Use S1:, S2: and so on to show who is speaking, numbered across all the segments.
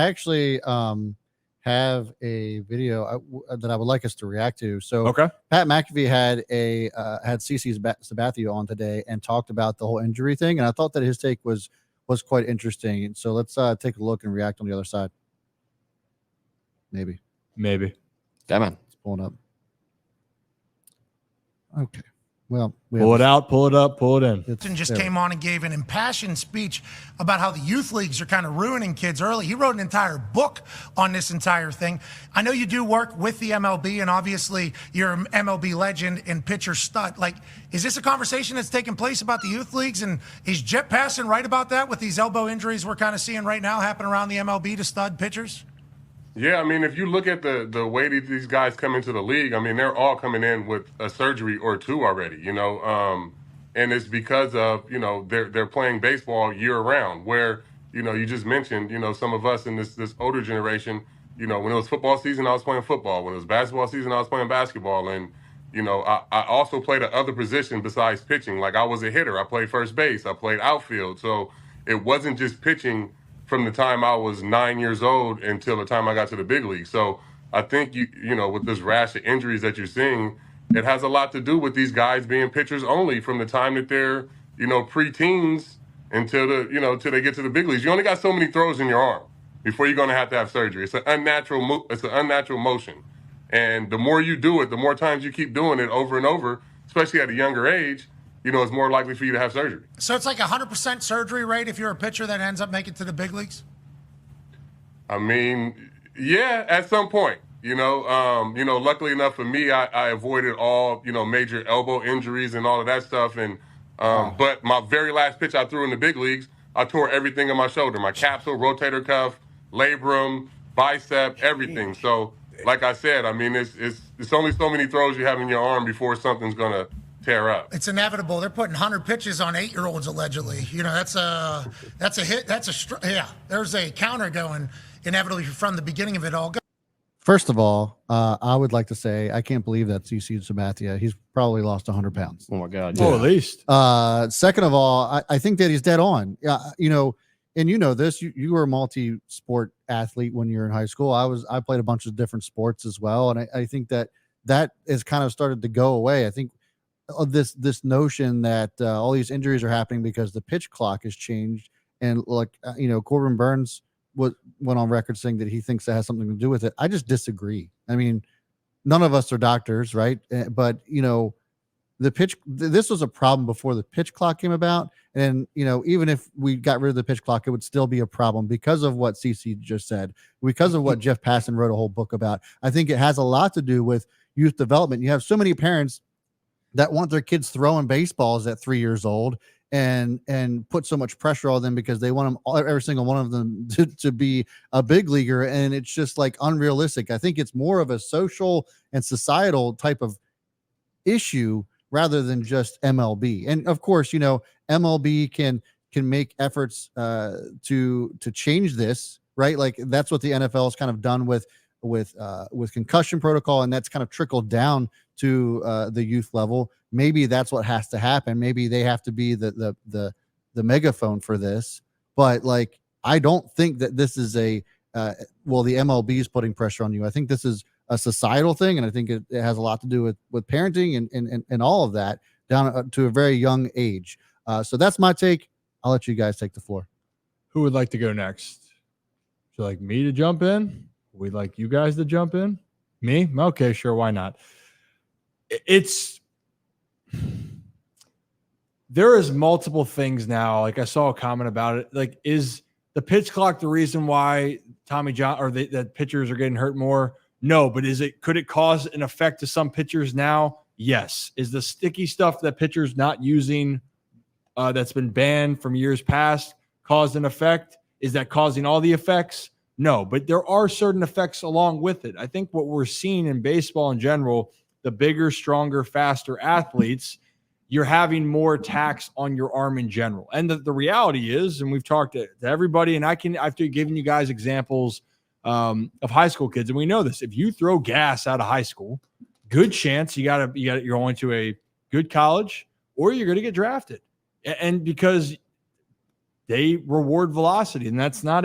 S1: actually have a video that I would like us to react to. So
S2: Okay.
S1: Pat McAfee had CC Sabathia on today and talked about the whole injury thing, and I thought that his take was quite interesting. So let's take a look and react on the other side. Maybe.
S3: Yeah, man.
S1: It's pulling up. Okay. Well,
S2: pull it out, pull it up, pull it in.
S4: Just came on and gave an impassioned speech about how the youth leagues are kind of ruining kids early. He wrote an entire book on this entire thing. I know you do work with the MLB, and obviously you're an MLB legend and pitcher stud. Like, is this a conversation that's taking place about the youth leagues? And is Jeff Passan right about that with these elbow injuries we're kind of seeing right now happen around the MLB to stud pitchers?
S5: Yeah, I mean, if you look at the way that these guys come into the league, I mean, they're all coming in with a surgery or two already, and it's because of, they're playing baseball year round, where, you just mentioned, some of us in this older generation, when it was football season, I was playing football. When it was basketball season, I was playing basketball. And, I also played at other positions besides pitching. Like, I was a hitter. I played first base. I played outfield. So it wasn't just pitching from the time I was 9 years old until the time I got to the big league. So I think, with this rash of injuries that you're seeing, it has a lot to do with these guys being pitchers only from the time that they're, pre-teens until till they get to the big leagues. You only got so many throws in your arm before you're going to have surgery. It's an unnatural motion. And the more you do it, the more times you keep doing it over and over, especially at a younger age, it's more likely for you to have surgery.
S4: So it's like 100% surgery rate if you're a pitcher that ends up making it to the big leagues?
S5: I mean, yeah, at some point. Luckily enough for me, I avoided all, major elbow injuries and all of that stuff. And but my very last pitch I threw in the big leagues, I tore everything in my shoulder, my capsule, rotator cuff, labrum, bicep, everything. So like I said, I mean, it's only so many throws you have in your arm before something's going to tear up.
S4: It's inevitable. They're putting 100 pitches on 8-year-olds allegedly. That's a hit. There's a counter going inevitably from the beginning of it all.
S1: First of all, I would like to say I can't believe that CC Sabathia. He's probably lost 100 pounds.
S3: Oh my God!
S2: Yeah. Oh, at least.
S1: Second of all, I think that he's dead on. And this. You were a multi-sport athlete when you were in high school. I played a bunch of different sports as well, and I think that has kind of started to go away. I think of this notion that all these injuries are happening because the pitch clock has changed, and Corbin Burns went on record saying that he thinks that has something to do with it. I just disagree. I mean, none of us are doctors, right? But this was a problem before the pitch clock came about, and even if we got rid of the pitch clock, it would still be a problem because of what CC just said, because of what Jeff Passan wrote a whole book about. I think it has a lot to do with youth development. You have so many parents that want their kids throwing baseballs at 3 years old and put so much pressure on them because they want them, every single one of them, to be a big leaguer. And it's just like unrealistic. I think it's more of a social and societal type of issue rather than just MLB. And of course, MLB can make efforts to change this, right? Like that's what the NFL has kind of done with concussion protocol, and that's kind of trickled down to the youth level. Maybe that's what has to happen. Maybe they have to be the megaphone for this. But like, I don't think that this is the MLB is putting pressure on you. I think this is a societal thing, and I think it has a lot to do with parenting and all of that down to a very young age. So that's my take. I'll let you guys take the floor.
S2: Who would like to go next? Would you like me to jump in? We'd like you guys to jump in. Me? Okay, sure. Why not? There is multiple things now. Like I saw a comment about it. Like, is the pitch clock the reason why Tommy John or that pitchers are getting hurt more? No, but could it cause an effect to some pitchers now? Yes. Is the sticky stuff that pitchers not using that's been banned from years past caused an effect? Is that causing all the effects? No, but there are certain effects along with it. I think what we're seeing in baseball in general, the bigger, stronger, faster athletes, you're having more attacks on your arm in general. And the reality is, and we've talked to everybody, and I've given you guys examples of high school kids, and we know this. If you throw gas out of high school, good chance you're going to a good college or you're going to get drafted. And because they reward velocity, and that's not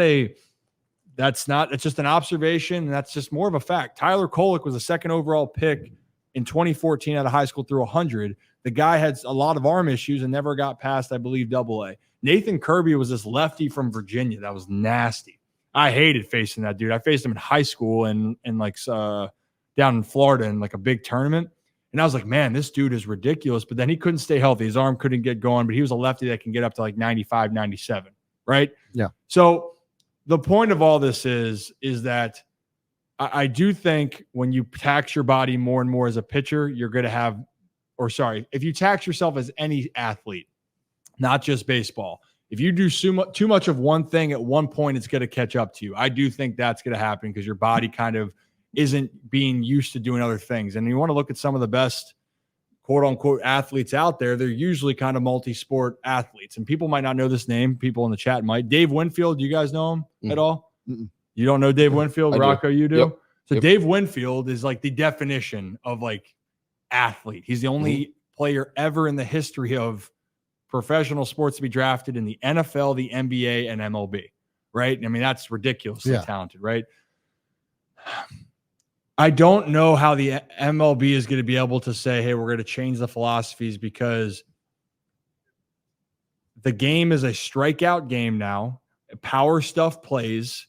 S2: That's just an observation. And that's just more of a fact. Tyler Kolek was a second overall pick in 2014 out of high school through 100. The guy had a lot of arm issues and never got past, I believe, AA. Nathan Kirby was this lefty from Virginia that was nasty. I hated facing that dude. I faced him in high school and like down in Florida in like a big tournament. And I was like, man, this dude is ridiculous. But then he couldn't stay healthy. His arm couldn't get going, but he was a lefty that can get up to like 95, 97, right?
S1: Yeah.
S2: So the point of all this is that I do think when you tax your body more and more as a pitcher, you're going to have, if you tax yourself as any athlete, not just baseball, if you do too much of one thing at one point, it's going to catch up to you. I do think that's going to happen because your body kind of isn't being used to doing other things. And you want to look at some of the best quote unquote athletes out there. They're usually kind of multi-sport athletes, and people might not know this name. People in the chat might. Dave Winfield, do you guys know him at all?
S1: Mm-mm.
S2: You don't know Dave Winfield? Rocco, you do?
S3: Yep.
S2: So Dave Winfield is like the definition of like athlete. He's the only player ever in the history of professional sports to be drafted in the NFL, the NBA, and MLB, right? I mean, that's ridiculously talented, right? I don't know how the MLB is going to be able to say, hey, we're going to change the philosophies, because the game is a strikeout game now. Power stuff plays,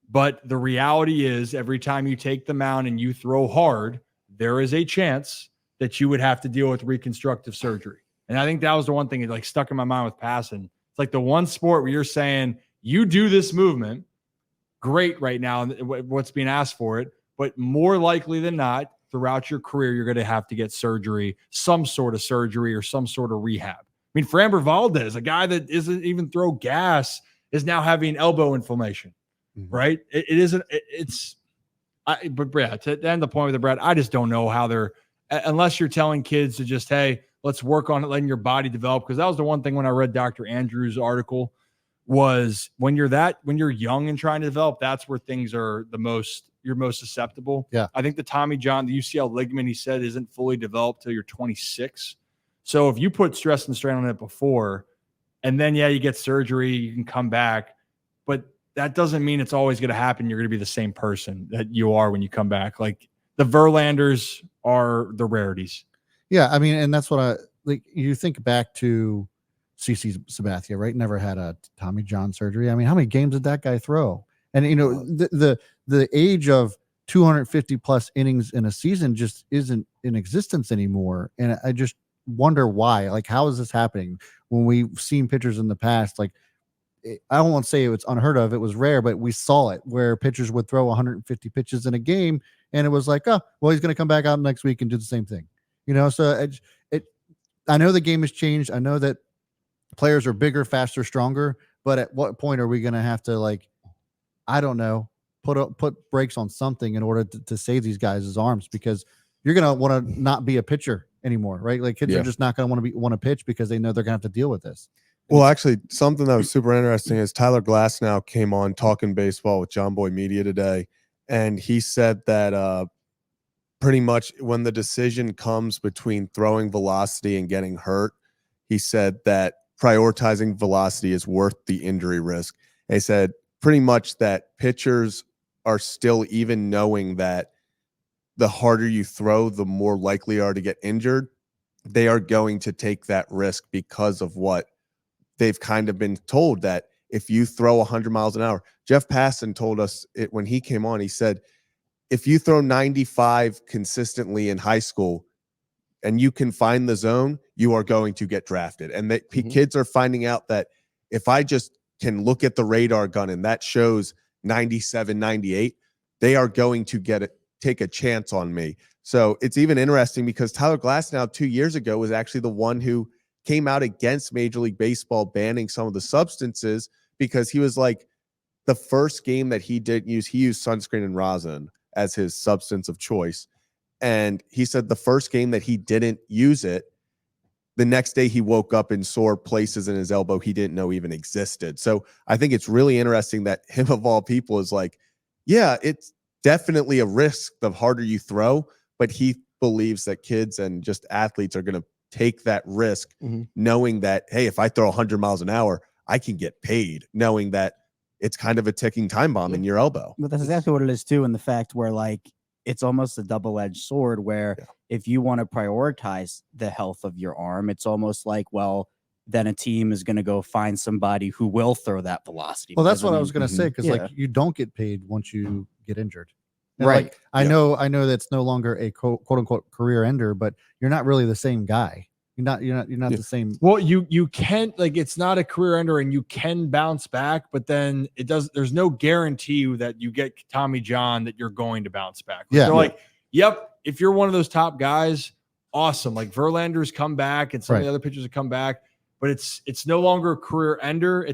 S2: but the reality is every time you take the mound and you throw hard, there is a chance that you would have to deal with reconstructive surgery. And I think that was the one thing that like stuck in my mind with passing. It's like the one sport where you're saying you do this movement great right now, what's being asked for it, but more likely than not, throughout your career, you're going to have to get surgery, some sort of surgery or some sort of rehab. I mean, Framber Valdez, a guy that isn't even throw gas, is now having elbow inflammation, right? But Brad, to end the point with the Brad, I just don't know how they're, unless you're telling kids to just, hey, let's work on it, letting your body develop. Because that was the one thing when I read Dr. Andrews' article, was when you're young and trying to develop, that's where things are you're most susceptible.
S1: Yeah.
S2: I think the Tommy John, the UCL ligament, he said, isn't fully developed till you're 26. So if you put stress and strain on it before, and then, you get surgery, you can come back, but that doesn't mean it's always going to happen. You're going to be the same person that you are when you come back. Like the Verlanders are the rarities.
S1: Yeah. I mean, and that's what you think back to CC Sabathia, right? Never had a Tommy John surgery. I mean, how many games did that guy throw? And, the age of 250 plus innings in a season just isn't in existence anymore. And I just wonder why. Like, how is this happening when we've seen pitchers in the past? Like, I don't want to say it was unheard of. It was rare, but we saw it where pitchers would throw 150 pitches in a game, and it was like, oh, well, he's going to come back out next week and do the same thing. So I know the game has changed. I know that players are bigger, faster, stronger, but at what point are we going to have to, like, I don't know, put brakes on something in order to save these guys' arms, because you're going to want to not be a pitcher anymore, right? Like, kids are just not going to want to pitch because they know they're going to have to deal with this.
S6: Well, actually, something that was super interesting is Tyler Glasnow came on Talking Baseball with John Boy Media today, and he said that pretty much when the decision comes between throwing velocity and getting hurt, he said that prioritizing velocity is worth the injury risk. And he said pretty much that pitchers are still even knowing that the harder you throw, the more likely you are to get injured. They are going to take that risk because of what they've kind of been told, that if you throw 100 miles an hour, Jeff Passan told us it when he came on, he said, if you throw 95 consistently in high school and you can find the zone, you are going to get drafted. And that kids are finding out that if I just can look at the radar gun and that shows 97, 98, they are going to take a chance on me. So it's even interesting because Tyler Glasnow 2 years ago was actually the one who came out against Major League Baseball banning some of the substances, because he was like, the first game that he didn't use, he used sunscreen and rosin as his substance of choice. And he said the first game that he didn't use it, the next day he woke up in sore places in his elbow he didn't know even existed. So I think it's really interesting that him of all people is like, yeah, it's definitely a risk the harder you throw, but he believes that kids and just athletes are going to take that risk, knowing that, hey, if I throw 100 miles an hour, I can get paid, knowing that it's kind of a ticking time bomb in your elbow.
S7: But that's exactly what it is too, in the fact where like it's almost a double-edged sword where if you want to prioritize the health of your arm, it's almost like, well, then a team is going to go find somebody who will throw that velocity.
S1: Well, that's
S7: because,
S1: what I was going to say, because like you don't get paid once you get injured. And,
S3: Right.
S1: Like, I know that's no longer a quote unquote career ender, but you're not really the same guy. You're not the same.
S2: Well, you can, like, it's not a career ender and you can bounce back, but then there's no guarantee that you get Tommy John that you're going to bounce back.
S1: Yeah.
S2: So like, yep, if you're one of those top guys, awesome. Like Verlander's come back and some of the other pitchers have come back, but it's no longer a career ender.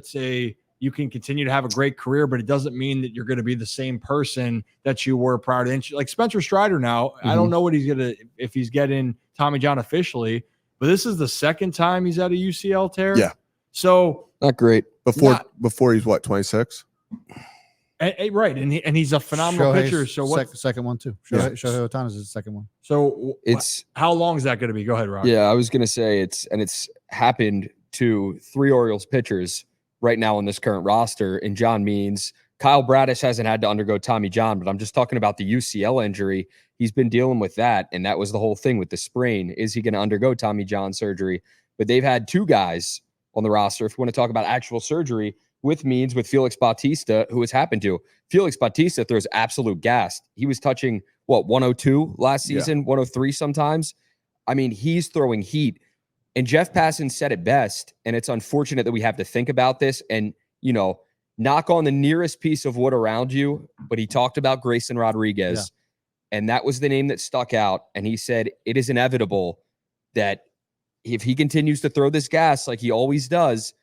S2: You can continue to have a great career, but it doesn't mean that you're going to be the same person that you were prior to injury. Like Spencer Strider now, I don't know if he's getting Tommy John officially, but this is the second time he's had a UCL tear.
S6: Yeah.
S2: So
S3: Not great.
S6: Before he's what, 26?
S2: right. And he's a phenomenal pitcher. So what?
S1: Second one too. Shohei Ohtani is the second one.
S2: So how long is that going to be? Go ahead, Rock.
S3: Yeah, I was going to say it's happened to 3 Orioles pitchers right now on this current roster. And John Means, Kyle Bradish hasn't had to undergo Tommy John, but I'm just talking about the UCL injury. He's been dealing with that. And that was the whole thing with the sprain. Is he going to undergo Tommy John surgery? But they've had 2 guys on the roster, if you want to talk about actual surgery, with Means, with Felix Bautista, who has happened to. Felix Bautista throws absolute gas. He was touching, 102 last season, 103 sometimes. I mean, he's throwing heat. And Jeff Passan said it best, and it's unfortunate that we have to think about this and, knock on the nearest piece of wood around you, but he talked about Grayson Rodriguez, and that was the name that stuck out. And he said it is inevitable that if he continues to throw this gas like he always does,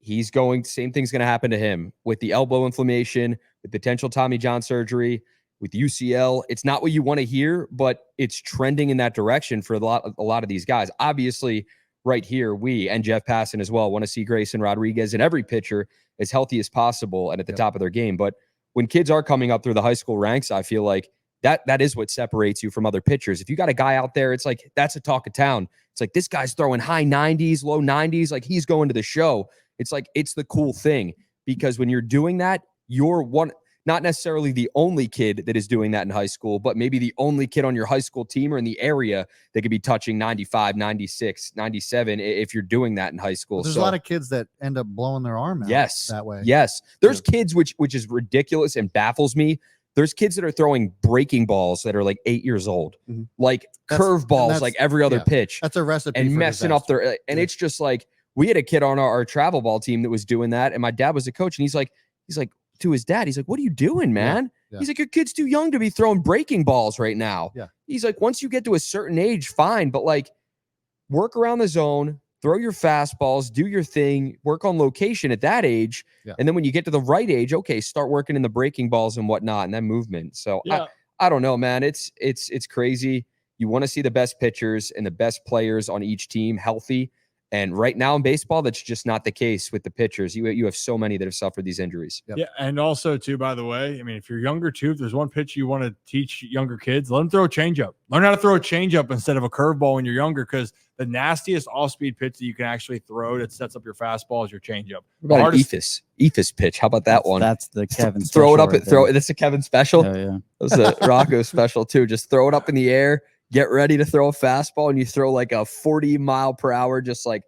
S3: same thing's going to happen to him with the elbow inflammation, with potential Tommy John surgery, with UCL. It's not what you want to hear, but it's trending in that direction for a lot of these guys. Obviously, right here, we and Jeff Passan as well want to see Grayson Rodriguez and every pitcher as healthy as possible and at the top of their game. But when kids are coming up through the high school ranks, I feel like that is what separates you from other pitchers. If you got a guy out there, it's like, that's a talk of town. It's like, this guy's throwing high 90s, low 90s, like he's going to the show. It's like, it's the cool thing, because when you're doing that, you're not necessarily the only kid that is doing that in high school, but maybe the only kid on your high school team or in the area that could be touching 95, 96, 97 if you're doing that in high school.
S1: There's a lot of kids that end up blowing their arm out that way.
S3: Yes. There's kids, which is ridiculous and baffles me. There's kids that are throwing breaking balls that are like 8 years old, like curve balls, like every other pitch.
S1: That's a recipe
S3: and
S1: for
S3: messing
S1: disaster.
S3: up their, and it's just like, we had a kid on our travel ball team that was doing that. And my dad was a coach, and he's like, to his dad, he's like, what are you doing, man?
S1: Yeah.
S3: He's like, your kid's too young to be throwing breaking balls right now.
S1: Yeah.
S3: He's like, once you get to a certain age, fine, but like, work around the zone, throw your fastballs, do your thing, work on location at that age.
S1: Yeah.
S3: And then when you get to the right age, okay, start working in the breaking balls and whatnot and then movement. So I don't know, man. It's crazy. You want to see the best pitchers and the best players on each team healthy. And right now in baseball, that's just not the case with the pitchers. You have so many that have suffered these injuries.
S1: Yep.
S2: Yeah, and also too, by the way, I mean, if you're younger too, if there's one pitch you want to teach younger kids, let them throw a changeup. Learn how to throw a changeup instead of a curveball when you're younger, because the nastiest off-speed pitch that you can actually throw that sets up your fastball is your changeup.
S3: What about an ephus pitch? How about that one?
S7: That's the Kevin.
S3: Throw it up
S7: right
S3: and throw it. That's a Kevin special.
S7: Yeah.
S3: That's a Rocco special too. Just throw it up in the air, get ready to throw a fastball, and you throw like a 40 mile per hour, just like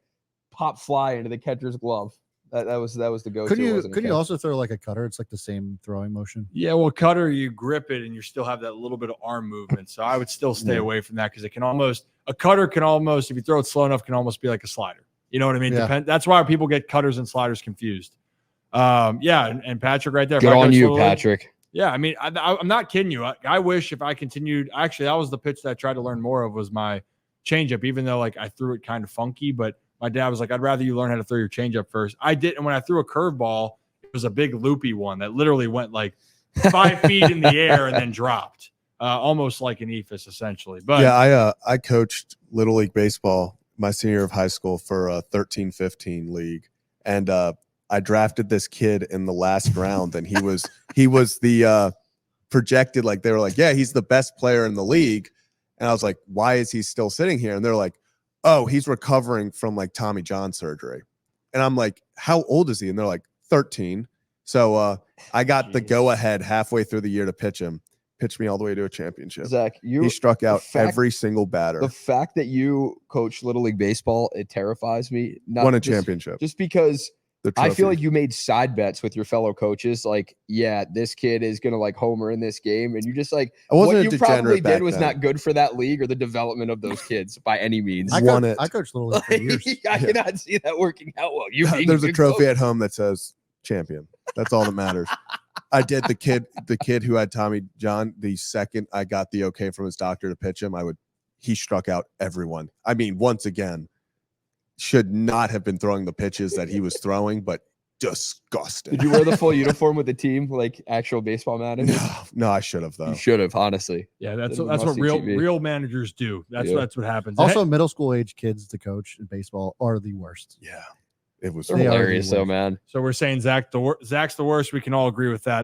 S3: pop fly into the catcher's glove. That was the go-to.
S1: Could you also throw like a cutter? It's like the same throwing motion.
S2: Yeah, well, cutter, you grip it and you still have that little bit of arm movement. So I would still stay away from that, because a cutter can almost, if you throw it slow enough, can almost be like a slider. You know what I mean?
S1: Yeah.
S2: That's why people get cutters and sliders confused. And Patrick right there.
S3: Good on you, Patrick.
S2: Yeah, I mean, I'm not kidding you. I wish if I continued. Actually, that was the pitch that I tried to learn more of, was my changeup, even though like I threw it kind of funky, but my dad was like, I'd rather you learn how to throw your changeup first. I did. And when I threw a curveball, it was a big loopy one that literally went like 5 feet in the air and then dropped, almost like an ephus essentially. But
S6: yeah, I coached Little League Baseball my senior year of high school for a 13-15 league. And I drafted this kid in the last round, and he was the projected, like, they were like, yeah, he's the best player in the league. And I was like, why is he still sitting here? And they're like, oh, he's recovering from like Tommy John surgery. And I'm like, how old is he? And they're like, 13. So I got the go ahead halfway through the year to pitch him. Pitched me all the way to a championship.
S3: Zach,
S6: He struck out
S3: fact-
S6: every single batter.
S3: the fact that you coach Little League Baseball, it terrifies me. Not
S6: Won a
S3: just-
S6: championship.
S3: Just because
S6: The
S3: I feel
S6: trophy.
S3: like you made side bets with your fellow coaches. Like, yeah, this kid is going to like homer in this game. And you just like,
S6: I wasn't
S3: what
S6: a
S3: you
S6: degenerate
S3: probably
S6: back
S3: did was
S6: then.
S3: not good for that league or the development of those kids by any means.
S1: I
S6: won
S1: coached,
S6: it.
S1: I coached Little League for years.
S3: I cannot see that working out well. You being
S6: There's a
S3: good
S6: trophy
S3: coach.
S6: at home that says champion. That's all that matters. I did the kid who had Tommy John. The second I got the okay from his doctor to pitch him, he struck out everyone. I mean, once again, should not have been throwing the pitches that he was throwing, but disgusting.
S3: Did you wear the full uniform with the team, like actual baseball managers?
S6: No, I should have though.
S3: You should have, honnly.
S2: Yeah, that's
S3: Little
S2: what
S3: must-see
S2: real
S3: TV.
S2: real managers do. That's
S3: Yeah.
S2: what happens.
S1: Also, middle school age kids to coach in baseball are the worst.
S6: Yeah, it was
S3: They're
S1: They are the
S3: hilarious, though,
S1: worst.
S3: man.
S2: so we're saying Zach's the worst. We can all agree with that.